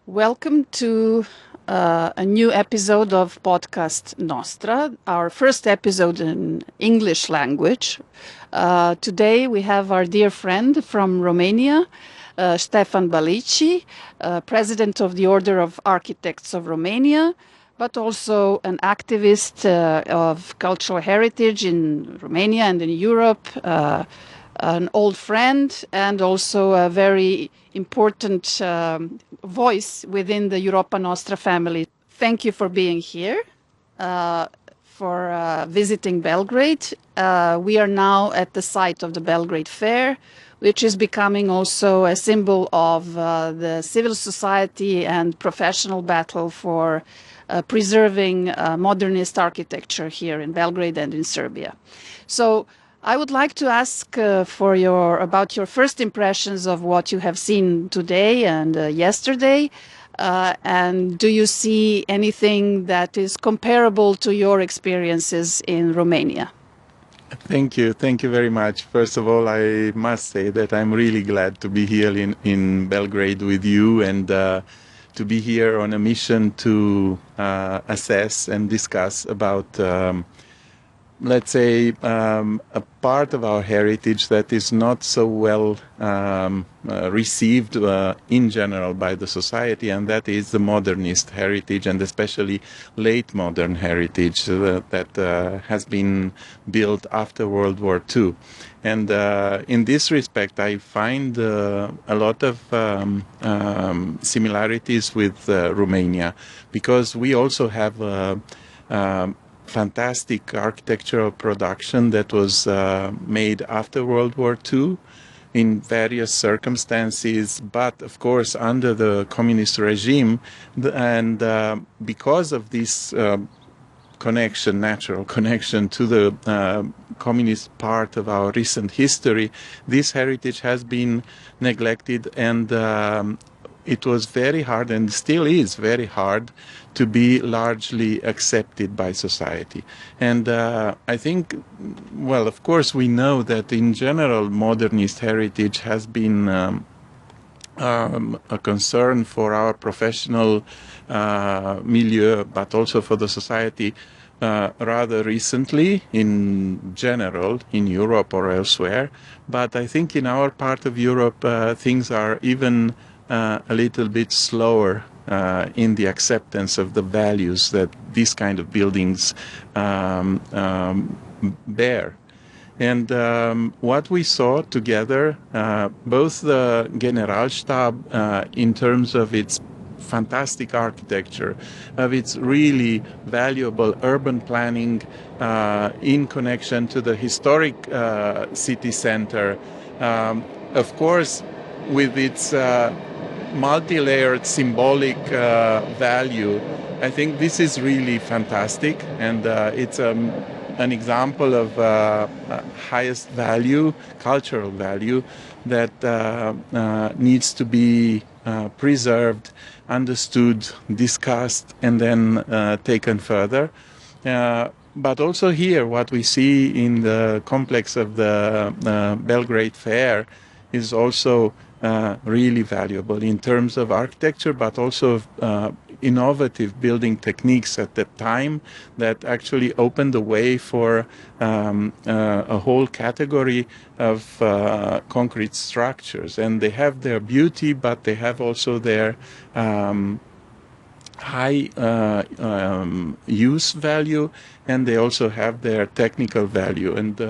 Welcome to a new episode of podcast Nostra, our first episode in English language. Today we have our dear friend from Romania, Ștefan Bâlici, President of the Order of Architects of Romania, but also an activist of cultural heritage in Romania and in Europe, an old friend, and also a very important voice within the Europa Nostra family. Thank you for being here, for visiting Belgrade. We are now at the site of the Belgrade Fair, which is becoming also a symbol of the civil society and professional battle for preserving modernist architecture here in Belgrade and in Serbia. So I would like to ask about your first impressions of what you have seen today and yesterday. And do you see anything that is comparable to your experiences in Romania? Thank you. Thank you very much. First of all, I must say that I'm really glad to be here in Belgrade with you and to be here on a mission to assess and discuss about let's say, a part of our heritage that is not so well received in general by the society, and that is the modernist heritage, and especially late modern heritage that has been built after World War II. And in this respect, I find a lot of similarities with Romania, because we also have fantastic architectural production that was made after World War II in various circumstances, but of course under the communist regime. And because of this connection, natural connection to the communist part of our recent history, this heritage has been neglected, and it was very hard, and still is very hard, to be largely accepted by society. And I think, well, of course, we know that in general modernist heritage has been a concern for our professional milieu, but also for the society rather recently in general, in Europe or elsewhere. But I think in our part of Europe things are even a little bit slower in the acceptance of the values that these kind of buildings bear. And what we saw together, both the Generalstab in terms of its fantastic architecture, of its really valuable urban planning in connection to the historic city center, of course with its multi-layered symbolic value. I think this is really fantastic, and it's an example of highest value, cultural value, that needs to be preserved, understood, discussed, and then taken further. But also here, what we see in the complex of the Belgrade Fair is also really valuable in terms of architecture, but also innovative building techniques at that time that actually opened the way for a whole category of concrete structures. And they have their beauty, but they have also their high use value, and they also have their technical value. And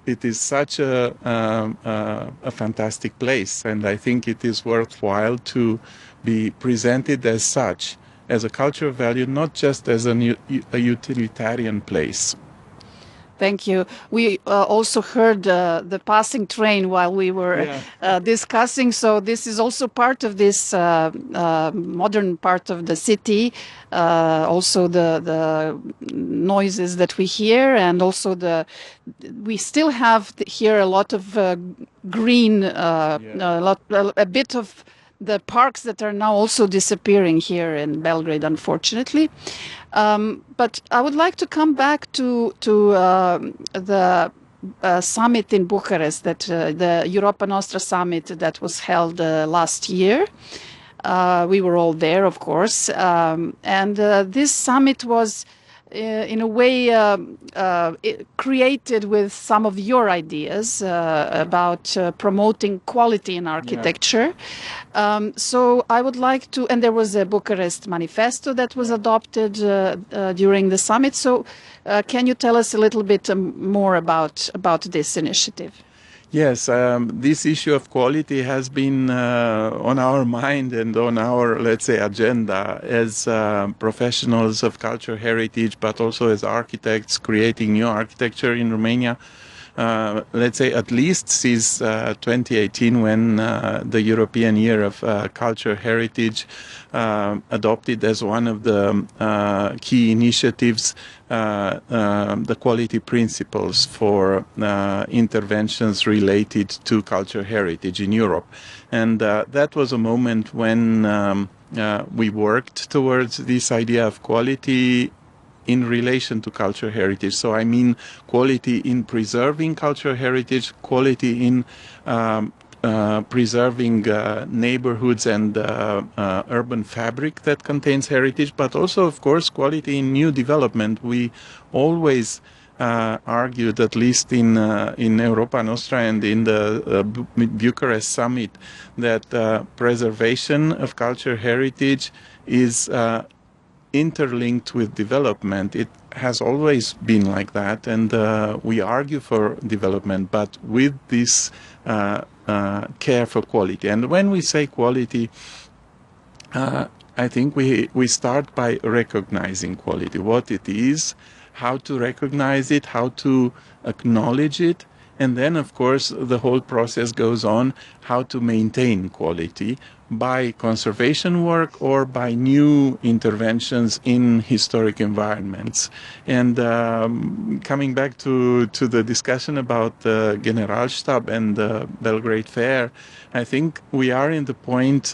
it is such a fantastic place, and I think it is worthwhile to be presented as such, as a cultural value, not just as a utilitarian place. Thank you. We also heard the passing train while we were discussing. So this is also part of this modern part of the city. Also the noises that we hear, and also we still have here a lot of green, a bit of the parks that are now also disappearing here in Belgrade, unfortunately. But I would like to come back to the summit in Bucharest, that the Europa Nostra summit that was held last year. We were all there, of course. And this summit was, in a way, created with some of your ideas about promoting quality in architecture. So I would like to, and there was a Bucharest manifesto that was adopted during the summit. So can you tell us a little bit more about this initiative? Yes, this issue of quality has been on our mind and on our, let's say, agenda as professionals of cultural heritage, but also as architects creating new architecture in Romania. Let's say at least since 2018, when the European Year of Cultural Heritage adopted as one of the key initiatives the quality principles for interventions related to cultural heritage in Europe. And that was a moment when we worked towards this idea of quality in relation to cultural heritage. So I mean quality in preserving cultural heritage, quality in preserving neighborhoods and urban fabric that contains heritage, but also, of course, quality in new development. We always argued, at least in Europa Nostra and in the Bucharest summit, that preservation of cultural heritage is interlinked with development. It has always been like that, and we argue for development, but with this care for quality. And when we say quality, I think we start by recognizing quality, what it is, how to recognize it, how to acknowledge it, and then, of course, the whole process goes on how to maintain quality by conservation work or by new interventions in historic environments. And coming back to the discussion about the Generalstab and the Belgrade Fair, I think we are in the point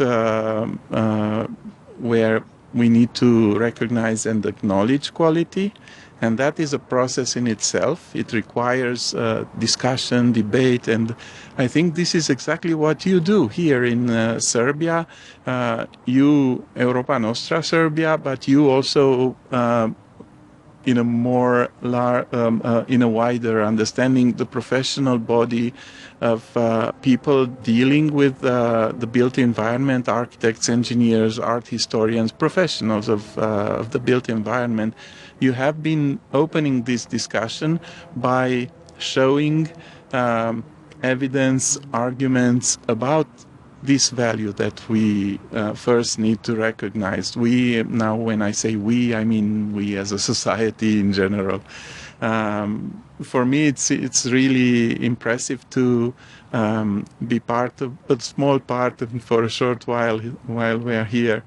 where we need to recognize and acknowledge quality. And that is a process in itself. It requires discussion, debate, and I think this is exactly what you do here in Serbia. You, Europa Nostra Serbia, but you also, in a more in a wider understanding, the professional body of people dealing with the built environment, architects, engineers, art historians, professionals of the built environment. You have been opening this discussion by showing evidence, arguments about this value that we first need to recognize. We, now when I say we, I mean we as a society in general. For me, it's really impressive to be part of a small part of, for a short while we are here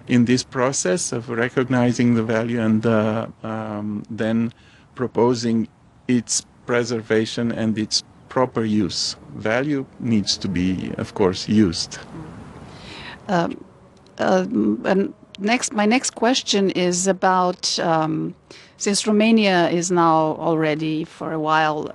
in this process of recognizing the value and then proposing its preservation and its proper use. Value needs to be, of course, used. And my next question is about, since Romania is now already for a while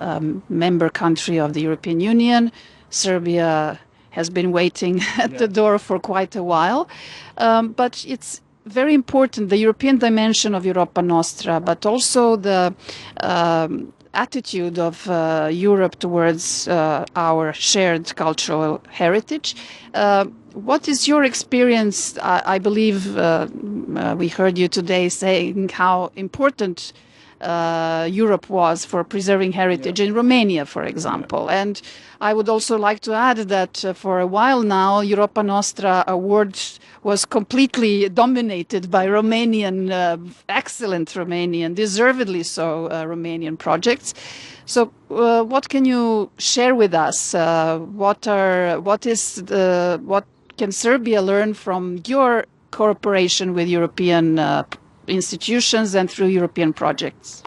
member country of the European Union, Serbia has been waiting at the door for quite a while, but it's very important, the European dimension of Europa Nostra, but also the attitude of Europe towards our shared cultural heritage. What is your experience? I believe we heard you today saying how important Europe was for preserving heritage in Romania, for example. And I would also like to add that for a while now, Europa Nostra award was completely dominated by Romanian, excellent Romanian, deservedly so, Romanian projects. So what can you share with us? What can Serbia learn from your cooperation with European institutions and through European projects?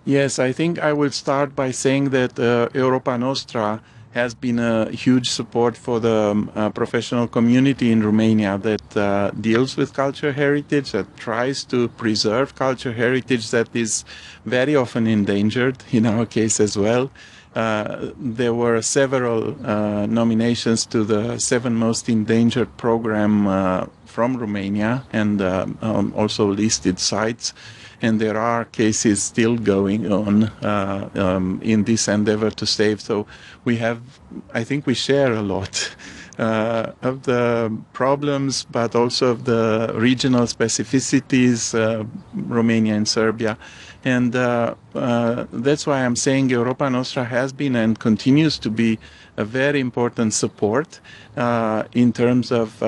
Yes, I think I will start by saying that Europa Nostra has been a huge support for the professional community in Romania that deals with cultural heritage, that tries to preserve cultural heritage that is very often endangered, in our case as well. there were several nominations to the 7 most endangered program from Romania, and also listed sites. And there are cases still going on in this endeavor to save. So we have, I think we share a lot of the problems, but also of the regional specificities, Romania and Serbia. And that's why I'm saying Europa Nostra has been and continues to be a very important support in terms of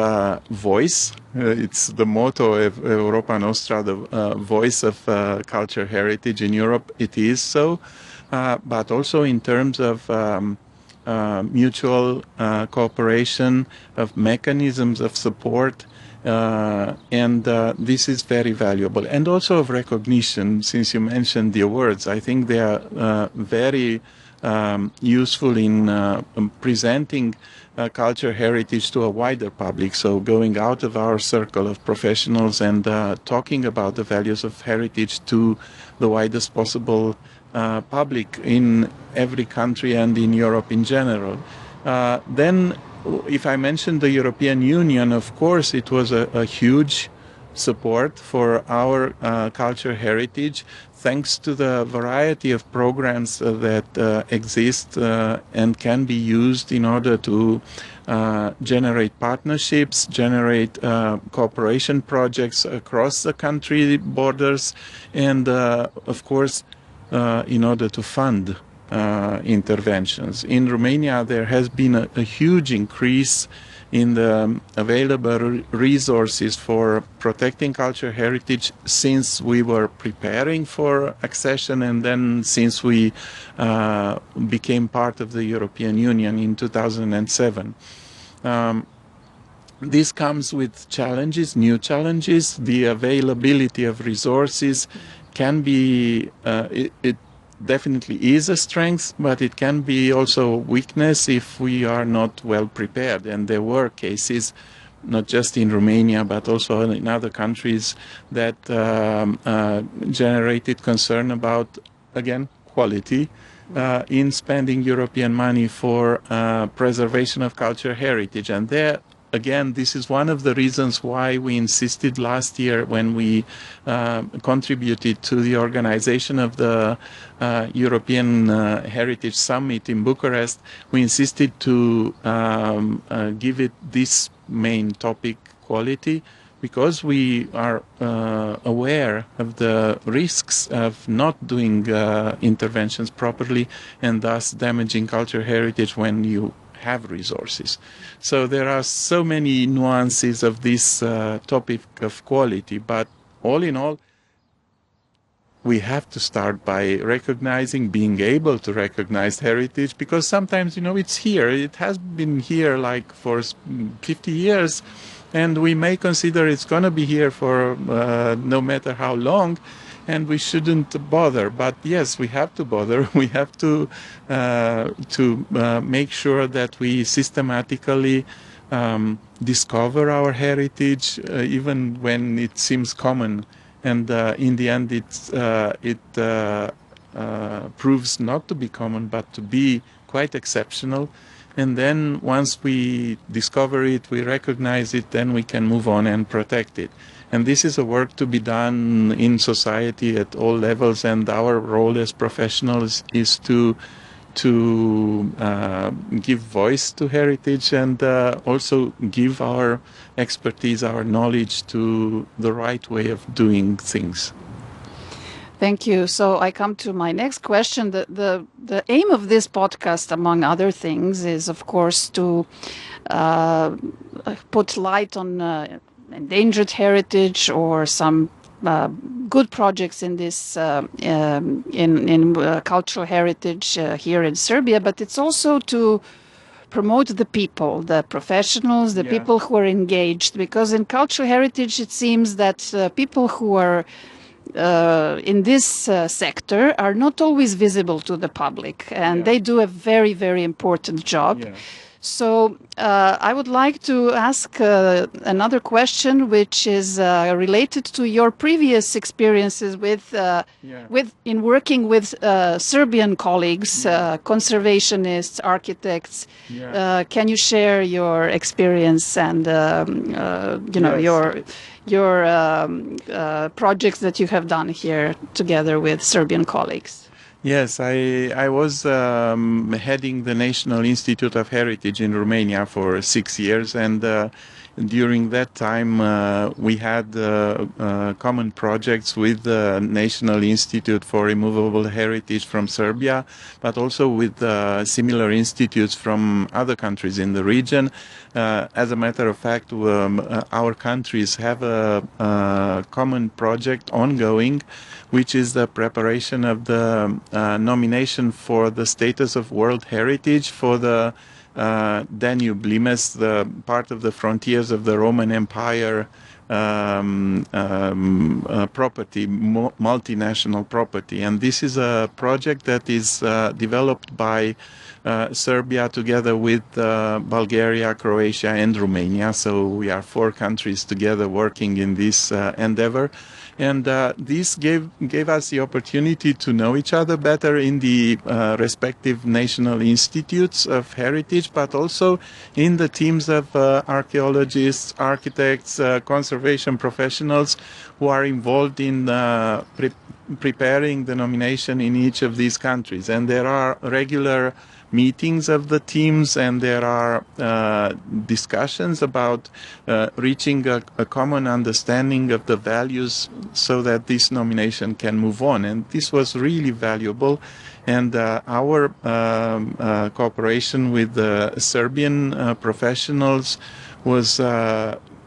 voice. It's the motto of Europa Nostra, the voice of culture heritage in Europe. It is so, but also in terms of mutual cooperation, of mechanisms of support, and this is very valuable. And also of recognition, since you mentioned the awards, I think they are very useful in presenting culture heritage to a wider public. So going out of our circle of professionals and talking about the values of heritage to the widest possible public in every country and in Europe in general. Then, if I mention the European Union, of course, it was a huge support for our culture heritage, thanks to the variety of programs that exist and can be used in order to generate partnerships, generate cooperation projects across the country borders, and of course, in order to fund interventions. In Romania, there has been a huge increase in the available resources for protecting cultural heritage since we were preparing for accession, and then since we became part of the European Union in 2007. This comes with challenges, new challenges. The availability of resources can be, it definitely is a strength, but it can be also a weakness if we are not well prepared. And there were cases, not just in Romania, but also in other countries, that generated concern about, again, quality in spending European money for preservation of cultural heritage. And there, again, this is one of the reasons why we insisted last year when we contributed to the organization of the European Heritage Summit in Bucharest. We insisted to give it this main topic, quality, because we are aware of the risks of not doing interventions properly and thus damaging cultural heritage when you have resources. So there are so many nuances of this topic of quality, but all in all, we have to start by recognizing, being able to recognize heritage, because sometimes, you know, it's here. It has been here like for 50 years, and we may consider it's going to be here for no matter how long, and we shouldn't bother. But yes, we have to bother. We have to make sure that we systematically discover our heritage, even when it seems common. And in the end, it proves not to be common, but to be quite exceptional. And then once we discover it, we recognize it, then we can move on and protect it. And this is a work to be done in society at all levels. And our role as professionals is to give voice to heritage and also give our expertise, our knowledge to the right way of doing things. Thank you. So I come to my next question. The aim of this podcast, among other things, is of course to put light on endangered heritage or some good projects in this in cultural heritage here in Serbia, but it's also to promote the people, the professionals, the people who are engaged, because in cultural heritage it seems that people who are in this sector are not always visible to the public, and they do a very, very important job. So I would like to ask another question, which is related to your previous experiences with in working with Serbian colleagues, conservationists, architects. Can you share your experience and your projects that you have done here together with Serbian colleagues? Yes, I was heading the National Institute of Heritage in Romania for 6 years, and during that time we had common projects with the National Institute for Immovable Heritage from Serbia, but also with similar institutes from other countries in the region. As a matter of fact, our countries have a common project ongoing, which is the preparation of the nomination for the status of World Heritage for the Danube Limes, the part of the frontiers of the Roman Empire property, multinational property. And this is a project that is developed by Serbia together with Bulgaria, Croatia and Romania. So we are 4 countries together working in this endeavor. And this gave us the opportunity to know each other better in the respective national institutes of heritage, but also in the teams of archaeologists, architects, conservation professionals who are involved in preparing the nomination in each of these countries. And there are regular meetings of the teams, and there are discussions about reaching a common understanding of the values so that this nomination can move on. And this was really valuable. And our cooperation with the Serbian professionals was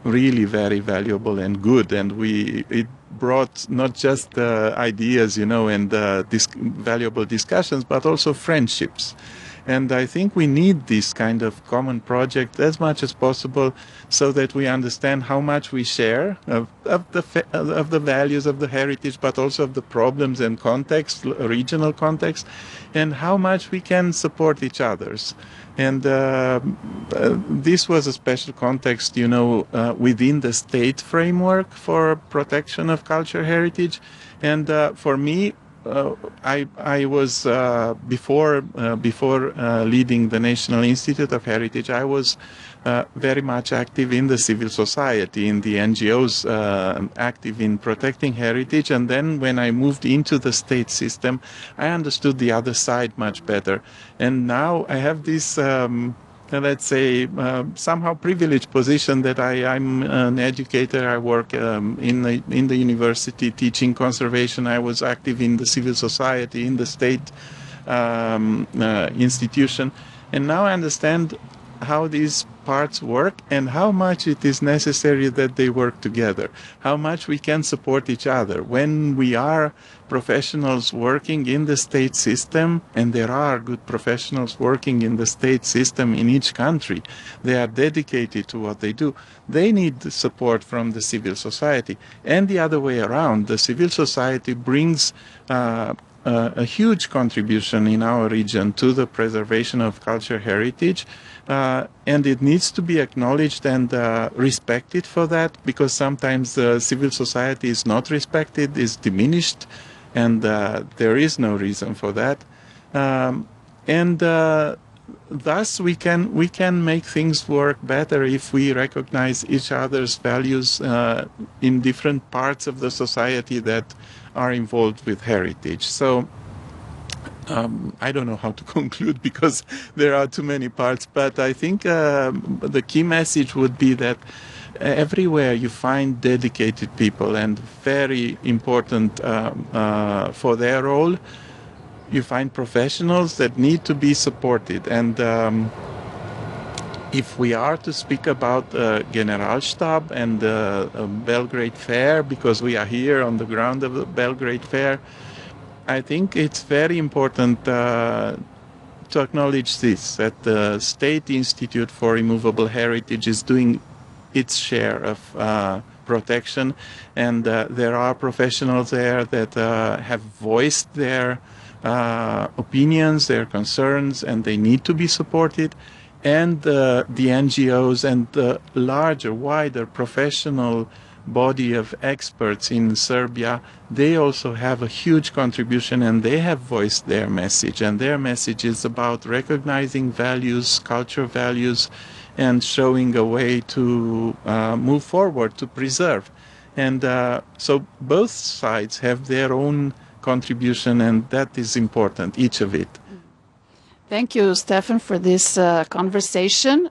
really very valuable and good. And it brought not just ideas, and valuable discussions, but also friendships. And I think we need this kind of common project as much as possible so that we understand how much we share of the values of the heritage, but also of the problems and context, regional context, and how much we can support each other's. And this was a special context, within the state framework for protection of cultural heritage. And for me, I was before leading the National Institute of Heritage, I was very much active in the civil society, in the NGOs, active in protecting heritage. And then when I moved into the state system, I understood the other side much better. And now I have this let's say, somehow privileged position that I'm an educator. I work in the university teaching conservation. I was active in the civil society, in the state institution. And now I understand how these parts work and how much it is necessary that they work together, how much we can support each other. When we are professionals working in the state system, and there are good professionals working in the state system in each country, they are dedicated to what they do. They need the support from the civil society. And the other way around, the civil society brings a huge contribution in our region to the preservation of cultural heritage, and it needs to be acknowledged and respected for that, because sometimes the civil society is not respected, is diminished, and there is no reason for that. Thus we can make things work better if we recognize each other's values in different parts of the society that are involved with heritage. So I don't know how to conclude because there are too many parts, but I think the key message would be that everywhere you find dedicated people and very important for their role, you find professionals that need to be supported. And if we are to speak about Generalstab and Belgrade Fair, because we are here on the ground of the Belgrade Fair, I think it's very important to acknowledge this, that the State Institute for Immovable Heritage is doing its share of protection, and there are professionals there that have voiced their opinions, their concerns, and they need to be supported. and the NGOs and the larger, wider professional body of experts in Serbia, they also have a huge contribution, and they have voiced their message. And their message is about recognizing values, cultural values, and showing a way to move forward, to preserve. And so both sides have their own contribution, and that is important, each of it. Thank you, Ștefan, for this conversation.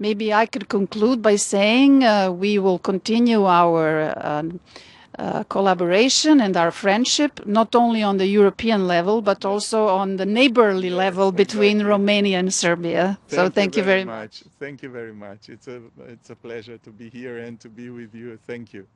Maybe I could conclude by saying we will continue our collaboration and our friendship, not only on the European level, but also on the neighborly level between Romania and Serbia. So thank you very much. Thank you very much. It's a pleasure to be here and to be with you. Thank you.